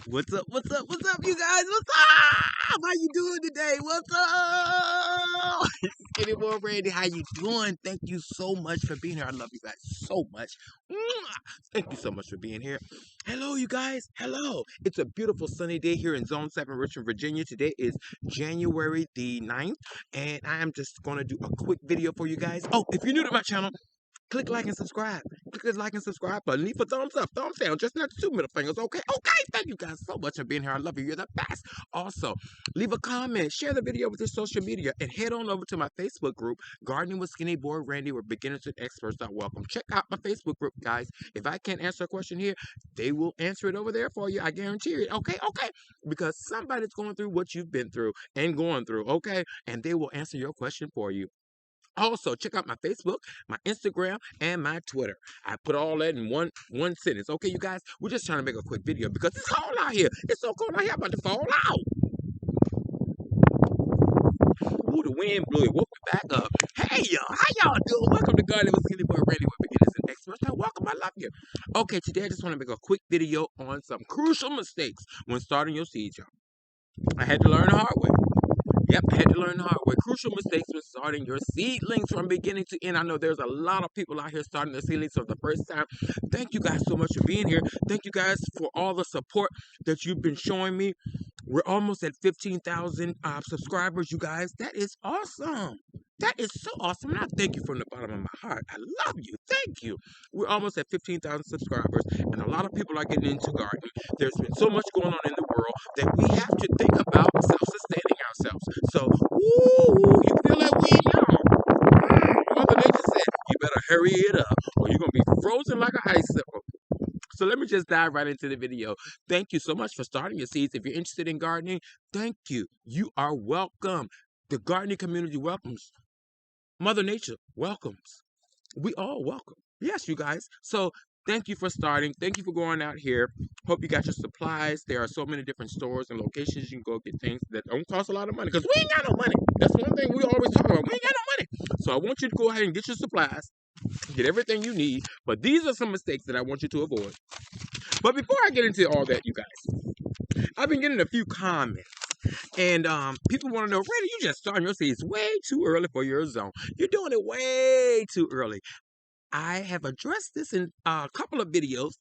What's up? What's up? What's up, you guys? What's up? How you doing today? What's up? Skinny Boy Randy, how you doing? Thank you so much for being here. I love you guys so much. Mwah! Thank you so much for being here. Hello, you guys. Hello. It's a beautiful sunny day here in Zone 7, Richmond, Virginia. Today is January the 9th, and I am just going to do a quick video for you guys. Oh, if you're new to my channel, click like and subscribe. Click the like and subscribe button. Leave a thumbs up, thumbs down, just not two middle fingers, okay? Okay, thank you guys so much for being here. I love you. You're the best. Also, leave a comment, share the video with your social media, and head on over to my Facebook group, Gardening with Skinny Boy Randy, where beginners and experts are welcome. Check out my Facebook group, guys. If I can't answer a question here, they will answer it over there for you. I guarantee it. Okay, okay. Because somebody's going through what you've been through and going through, okay? And they will answer your question for you. Also, check out my Facebook, my Instagram, and my Twitter. I put all that in one sentence. Okay, you guys, we're just trying to make a quick video because it's cold out here. It's so cold out here, I'm about to fall out. Ooh, the wind blew it. Woke me back up. Hey, y'all, how y'all doing? Welcome to Garden with Skinny Boy Randy, where beginners and experts. Now, welcome. I love you. Okay, today I just want to make a quick video on some crucial mistakes when starting your seeds, y'all. I had to learn the hard way. Yep, I had to learn the hard way. Crucial mistakes when starting your seedlings from beginning to end. I know there's a lot of people out here starting their seedlings for the first time. Thank you guys so much for being here. Thank you guys for all the support that you've been showing me. We're almost at 15,000 subscribers, you guys. That is awesome. That is so awesome. And I thank you from the bottom of my heart. I love you. Thank you. We're almost at 15,000 subscribers, and a lot of people are getting into gardening. There's been so much going on in the world that we have to think about self-sustaining ourselves. So, ooh, you feel that wind, y'all? Mother Nature said, you better hurry it up, or you're going to be frozen like an icicle. So let me just dive right into the video. Thank you so much for starting your seeds. If you're interested in gardening, thank you. You are welcome. The gardening community welcomes. Mother Nature welcomes. We all welcome. Yes, you guys. So thank you for starting. Thank you for going out here. Hope you got your supplies. There are so many different stores and locations you can go get things that don't cost a lot of money. Because we ain't got no money. That's one thing we always talk about. We ain't got no money. So I want you to go ahead and get your supplies. Get everything you need. But these are some mistakes that I want you to avoid. But before I get into all that, you guys, I've been getting a few comments. And people want to know, Randy, you just starting your seeds way too early for your zone. You're doing it way too early. I have addressed this in a couple of videos.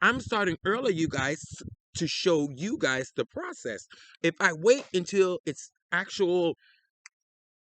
I'm starting early, you guys, to show you guys the process. If I wait until it's actual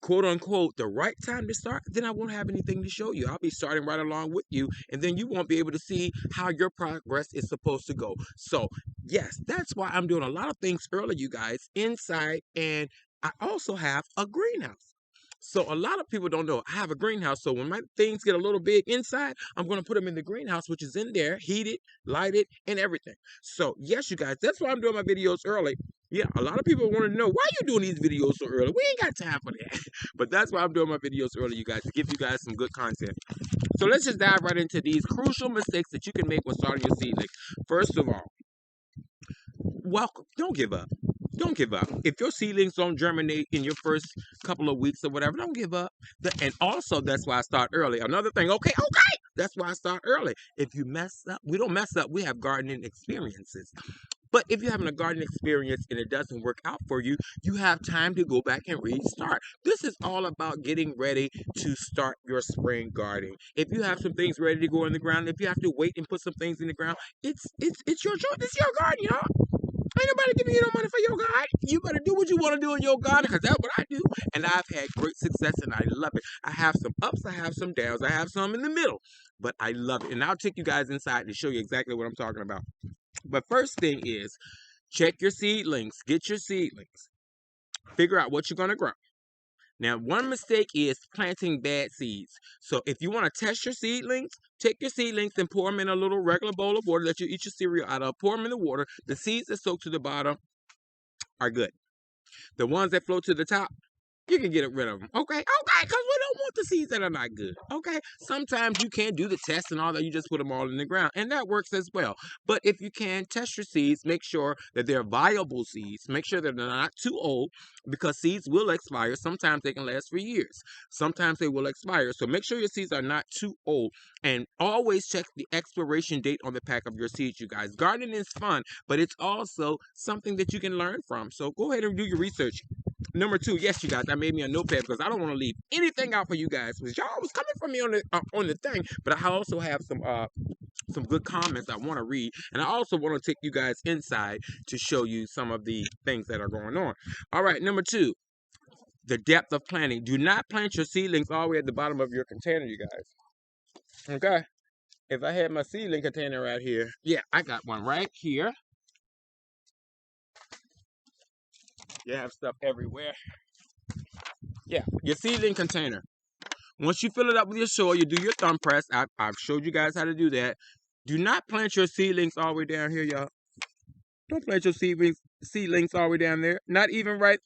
quote unquote the right time to start, then I won't have anything to show you. I'll be starting right along with you, and then you won't be able to see how your progress is supposed to go. So yes, that's why I'm doing a lot of things early, you guys, inside, and I also have a greenhouse. So a lot of people don't know I have a greenhouse. So when my things get a little big inside, I'm going to put them in the greenhouse, which is in there, heated, lighted, and everything. So yes, you guys, that's why I'm doing my videos early. Yeah, a lot of people want to know, why you doing these videos so early? We ain't got time for that. But that's why I'm doing my videos early, you guys, to give you guys some good content. So let's just dive right into these crucial mistakes that you can make when starting your seedling. First of all, welcome. Don't give up. Don't give up. If your seedlings don't germinate in your first couple of weeks or whatever, don't give up. And also, that's why I start early. Another thing, okay, that's why I start early. If you mess up, we don't mess up. We have gardening experiences. But if you're having a garden experience and it doesn't work out for you, you have time to go back and restart. This is all about getting ready to start your spring gardening. If you have some things ready to go in the ground, if you have to wait and put some things in the ground, it's your choice. It's your garden, y'all. Ain't nobody giving you no money for your garden. You better do what you want to do in your garden, because that's what I do. And I've had great success, and I love it. I have some ups, I have some downs, I have some in the middle. But I love it. And I'll take you guys inside to show you exactly what I'm talking about. But first thing is, check your seedlings. Get your seedlings. Figure out what you're going to grow. Now, one mistake is planting bad seeds. So if you want to test your seedlings, take your seedlings and pour them in a little regular bowl of water that you eat your cereal out of. Pour them in the water. The seeds that soak to the bottom are good. The ones that float to the top, You can get rid of them. Okay, okay, because we don't want the seeds that are not good. Okay, sometimes you can't do the test and all that. You just put them all in the ground, and that works as well. But if you can test your seeds, make sure that they're viable seeds. Make sure that they're not too old, because seeds will expire. Sometimes they can last for years. Sometimes they will expire. So make sure your seeds are not too old, and always check the expiration date on the pack of your seeds, you guys. Gardening is fun, but it's also something that you can learn from. So go ahead and do your research. Number two, yes, you guys, I made me a notepad because I don't want to leave anything out for you guys. Because y'all was coming from me on the thing, but I also have some good comments I want to read, and I also want to take you guys inside to show you some of the things that are going on. All right, number two, the depth of planting. Do not plant your seedlings all the way at the bottom of your container, you guys. Okay. If I had my seedling container right here, yeah, I got one right here. You have stuff everywhere. Yeah, your seedling container. Once you fill it up with your soil, you do your thumb press. I've showed you guys how to do that. Do not plant your seedlings all the way down here, y'all. Don't plant your seedlings all the way down there. Not even right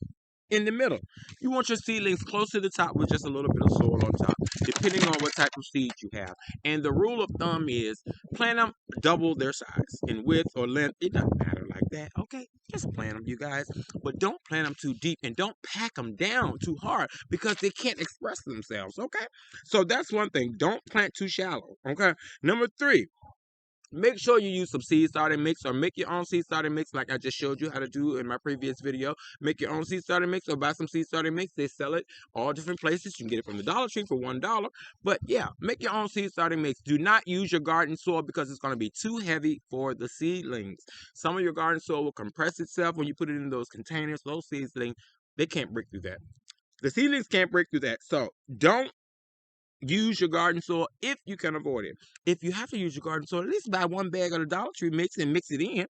in the middle. You want your seedlings close to the top with just a little bit of soil on top, depending on what type of seeds you have. And the rule of thumb is plant them double their size in width or length. It doesn't matter like that, okay? Just plant them, you guys. But don't plant them too deep, and don't pack them down too hard because they can't express themselves, okay? So that's one thing. Don't plant too shallow, okay? Number three, make sure you use some seed starting mix, or make your own seed starting mix like I just showed you how to do in my previous video. Make your own seed starting mix or buy some seed starting mix. They sell it all different places. You can get it from the Dollar Tree for $1. But yeah, make your own seed starting mix. Do not use your garden soil because it's going to be too heavy for the seedlings. Some of your garden soil will compress itself when you put it in those containers. Those seedlings, they can't break through that. The seedlings can't break through that. So don't use your garden soil if you can avoid it. If you have to use your garden soil, at least buy one bag of the Dollar Tree mix and mix it in.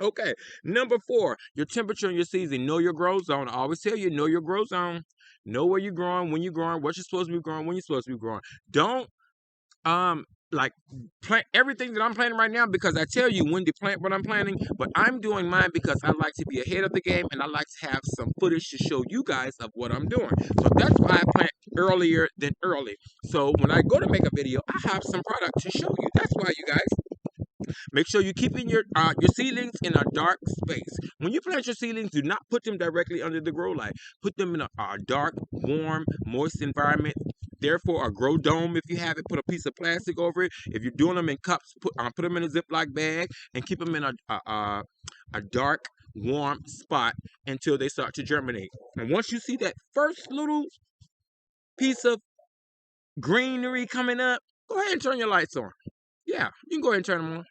Okay. Number four, your temperature and your season. Know your grow zone. I always tell you, know your grow zone. Know where you're growing, when you're growing, what you're supposed to be growing, when you're supposed to be growing. Don't like plant everything that I'm planting right now because I tell you when to plant what I'm planting, but I'm doing mine because I like to be ahead of the game and I like to have some footage to show you guys of what I'm doing. So that's why I plant earlier than early. So when I go to make a video, I have some product to show you. That's why, you guys. Make sure you're keeping your seedlings in a dark space. When you plant your seedlings, do not put them directly under the grow light. Put them in a dark, warm, moist environment. Therefore, a grow dome if you have it. Put a piece of plastic over it. If you're doing them in cups, put them in a Ziploc bag and keep them in a dark, warm spot until they start to germinate. And once you see that first little piece of greenery coming up, go ahead and turn your lights on. Yeah, you can go ahead and turn them on.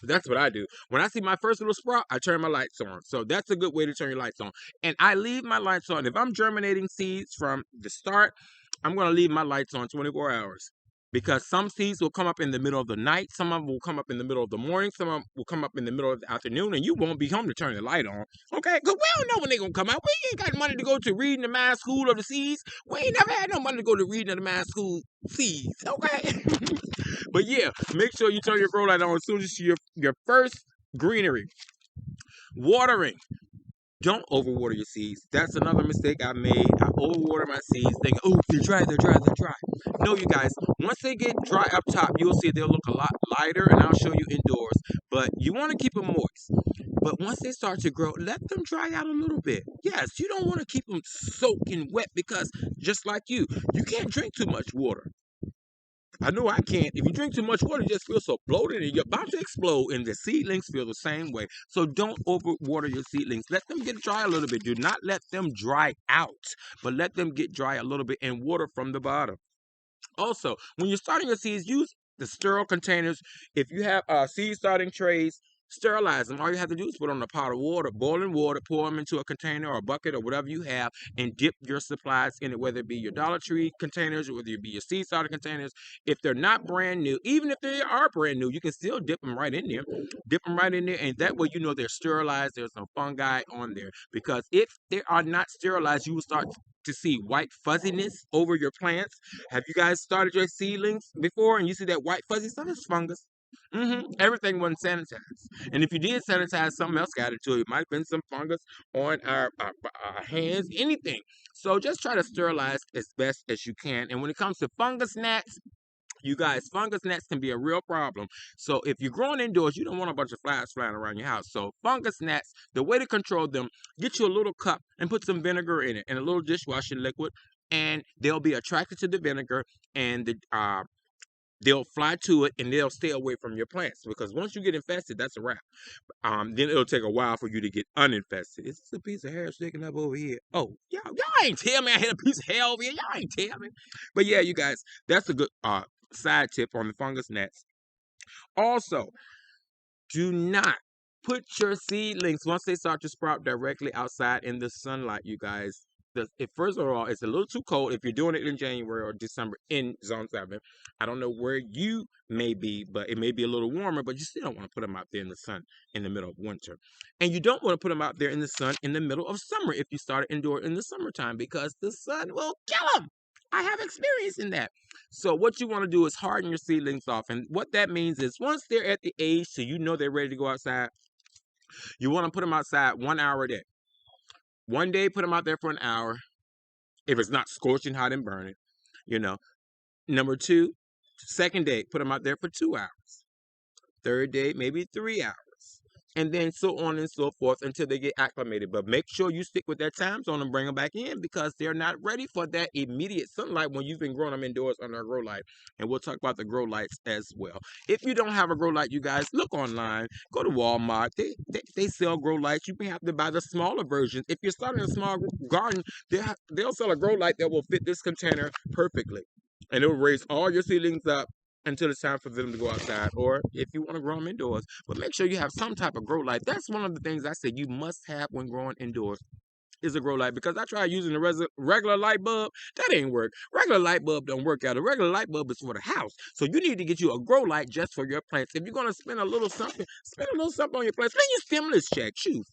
That's what I do. When I see my first little sprout, I turn my lights on. So that's a good way to turn your lights on. And I leave my lights on. If I'm germinating seeds from the start, I'm going to leave my lights on 24 hours. Because some seeds will come up in the middle of the night. Some of them will come up in the middle of the morning. Some of them will come up in the middle of the afternoon. And you won't be home to turn the light on. Okay? Because we don't know when they're going to come out. We ain't got money to go to reading the math school of the seeds. We ain't never had no money to go to reading the math school seeds. Okay? But yeah, make sure you turn your grow light on as soon as you see your first greenery. Watering. Don't overwater your seeds. That's another mistake I made. I overwater my seeds thinking, oh, they're dry. No, you guys, once they get dry up top, you'll see they'll look a lot lighter, and I'll show you indoors. But you want to keep them moist. But once they start to grow, let them dry out a little bit. Yes, you don't want to keep them soaking wet because just like you can't drink too much water. I know I can't. If you drink too much water, you just feel so bloated and you're about to explode. And the seedlings feel the same way. So don't overwater your seedlings. Let them get dry a little bit. Do not let them dry out, but let them get dry a little bit and water from the bottom. Also, when you're starting your seeds, use the sterile containers. If you have seed starting trays, sterilize them. All you have to do is put on a pot of water, boiling water, pour them into a container or a bucket or whatever you have, and dip your supplies in it, whether it be your Dollar Tree containers or whether it be your seed starter containers. If they're not brand new, even if they are brand new, you can still dip them right in there. Dip them right in there, and that way you know they're sterilized. There's no fungi on there. Because if they are not sterilized, you will start to see white fuzziness over your plants. Have you guys started your seedlings before and you see that white fuzzy stuff? It's fungus. Everything wasn't sanitized. And if you did sanitize, something else got into it. It might have been some fungus on our hands, anything. So just try to sterilize as best as you can. And when it comes to fungus gnats, you guys, fungus gnats can be a real problem. So if you're growing indoors, you don't want a bunch of flies flying around your house. So fungus gnats, the way to control them, get you a little cup and put some vinegar in it and a little dishwashing liquid, and they'll be attracted to the vinegar, and they'll fly to it, and they'll stay away from your plants, because once you get infested, that's a wrap. Then it'll take a while for you to get uninfested. Is this a piece of hair sticking up over here? Oh, y'all ain't tell me I had a piece of hair over here. Y'all ain't tell me. But yeah, you guys, that's a good side tip on the fungus gnats. Also, do not put your seedlings, once they start to sprout, directly outside in the sunlight, you guys. First of all, it's a little too cold if you're doing it in January or December in Zone 7. I don't know where you may be, but it may be a little warmer, but you still don't want to put them out there in the sun in the middle of winter. And you don't want to put them out there in the sun in the middle of summer if you start indoor in the summertime, because the sun will kill them. I have experience in that. So what you want to do is harden your seedlings off. And what that means is, once they're at the age so you know they're ready to go outside, you want to put them outside 1 hour a day. One day, put them out there for an hour. If it's not scorching hot and burning, you know. Number two, second day, put them out there for 2 hours. Third day, maybe 3 hours. And then so on and so forth until they get acclimated. But make sure you stick with that time zone and bring them back in, because they're not ready for that immediate sunlight when you've been growing them indoors under a grow light. And we'll talk about the grow lights as well. If you don't have a grow light, you guys, look online. Go to Walmart. They sell grow lights. You may have to buy the smaller versions. If you're starting a small garden, they'll sell a grow light that will fit this container perfectly. And it will raise all your seedlings up until it's time for them to go outside, or if you want to grow them indoors. But make sure you have some type of grow light. That's one of the things I said you must have when growing indoors, is a grow light, because I tried using the regular light bulb. That ain't work. Regular light bulb don't work out. A regular light bulb is for the house. So you need to get you a grow light just for your plants. If you're going to spend a little something, spend a little something on your plants. Spend your stimulus check. Shoot.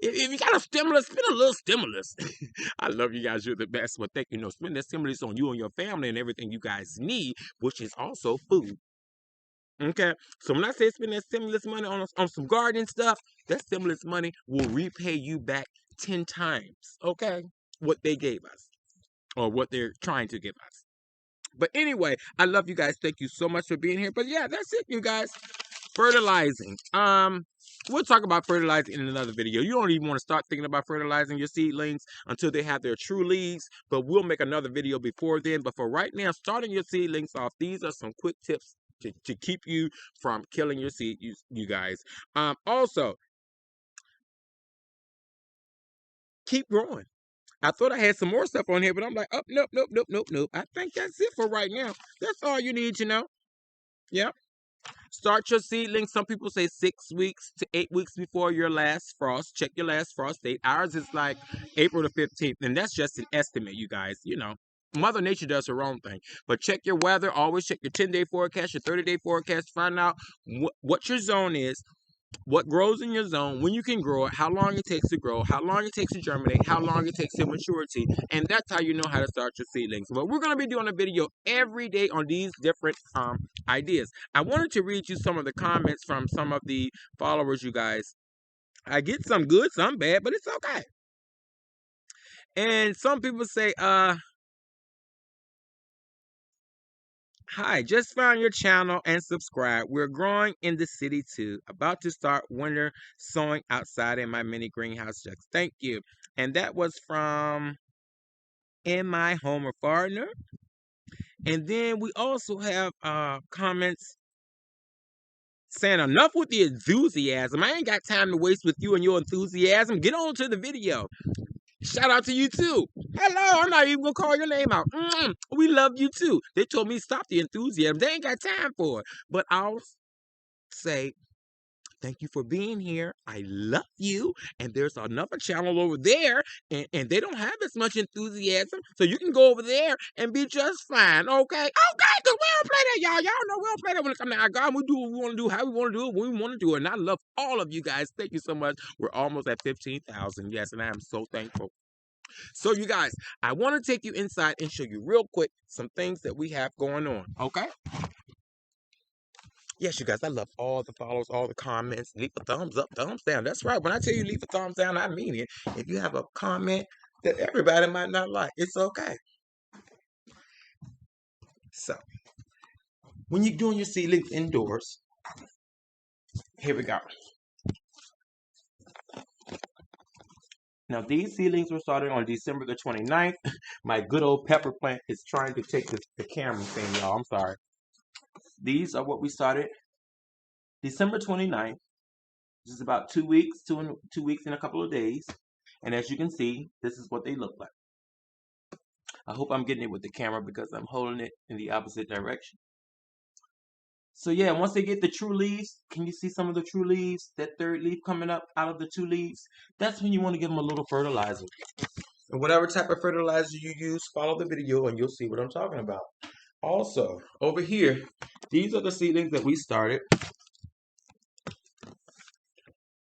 If you got a stimulus, spend a little stimulus. I love you guys. You're the best. But thank you. Spend that stimulus on you and your family and everything you guys need, which is also food. Okay, so when I say spend that stimulus money on some gardening stuff, that stimulus money will repay you back 10 times. Okay, what they gave us, or what they're trying to give us. But anyway, I love you guys. Thank you so much for being here. But yeah, that's it, you guys. Fertilizing. We'll talk about fertilizing in another video. You don't even want to start thinking about fertilizing your seedlings until they have their true leaves, but we'll make another video before then. But for right now, starting your seedlings off, these are some quick tips to keep you from killing your seed, you guys. Also, keep growing. I thought I had some more stuff on here, but I'm like, oh, nope, nope, nope, nope, nope. I think that's it for right now. That's all you need to know. Yep. Start your seedlings. Some people say 6 weeks to 8 weeks before your last frost. Check your last frost date. Ours is like April the 15th, and that's just an estimate, you guys. Mother Nature does her own thing. But check your weather. Always check your 10-day forecast, your 30-day forecast. Find out what your zone is, what grows in your zone, when you can grow it, how long it takes to grow, how long it takes to germinate, how long it takes to maturity, and that's how you know how to start your seedlings. But we're going to be doing a video every day on these different ideas. I wanted to read you some of the comments from some of the followers, you guys. I get some good, some bad, but it's okay. And some people say, hi, just found your channel and subscribe. We're growing in the city too. About to start winter sowing outside in my mini greenhouse jugs. Thank you. And that was from In My Homer Partner. And then we also have comments saying, enough with the enthusiasm. I ain't got time to waste with you and your enthusiasm. Get on to the video. Shout out to you too. Hello, I'm not even gonna call your name out. We love you too. They told me stop the enthusiasm. They ain't got time for it. But I'll say thank you for being here. I love you. And there's another channel over there, and they don't have as much enthusiasm. So you can go over there and be just fine. Okay? Okay, because we don't play that, y'all. Y'all know we don't play that when it comes to our God. We do what we want to do, how we want to do it, when we want to do it. And I love all of you guys. Thank you so much. We're almost at 15,000. Yes, and I am so thankful. So, you guys, I want to take you inside and show you real quick some things that we have going on. Okay? Yes, you guys, I love all the follows, all the comments. Leave a thumbs up, thumbs down. That's right. When I tell you leave a thumbs down, I mean it. If you have a comment that everybody might not like, it's okay. So, when you're doing your seedlings indoors, here we go. Now, these seedlings were started on December the 29th. My good old pepper plant is trying to take the camera thing, y'all. I'm sorry. These are what we started December 29th. This is about 2 weeks, 2 weeks and a couple of days. And as you can see, this is what they look like. I hope I'm getting it with the camera because I'm holding it in the opposite direction. So yeah, once they get the true leaves, can you see some of the true leaves? That third leaf coming up out of the 2 leaves? That's when you want to give them a little fertilizer. And whatever type of fertilizer you use, follow the video and you'll see what I'm talking about. Also, over here, these are the seedlings that we started.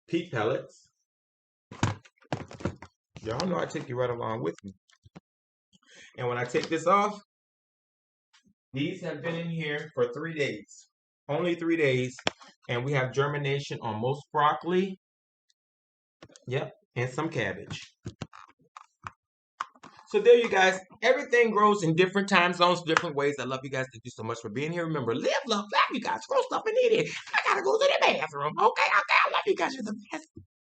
Pea pellets. Y'all know I take you right along with me. And when I take this off, these have been in here for 3 days. Only 3 days. And we have germination on most broccoli. Yep. And some cabbage. So there you guys. Everything grows in different time zones, different ways. I love you guys. Thank you so much for being here. Remember, live, love, laugh, you guys. Grow stuff and eat it. I gotta go to the bathroom. Okay, I love you guys. You're the best.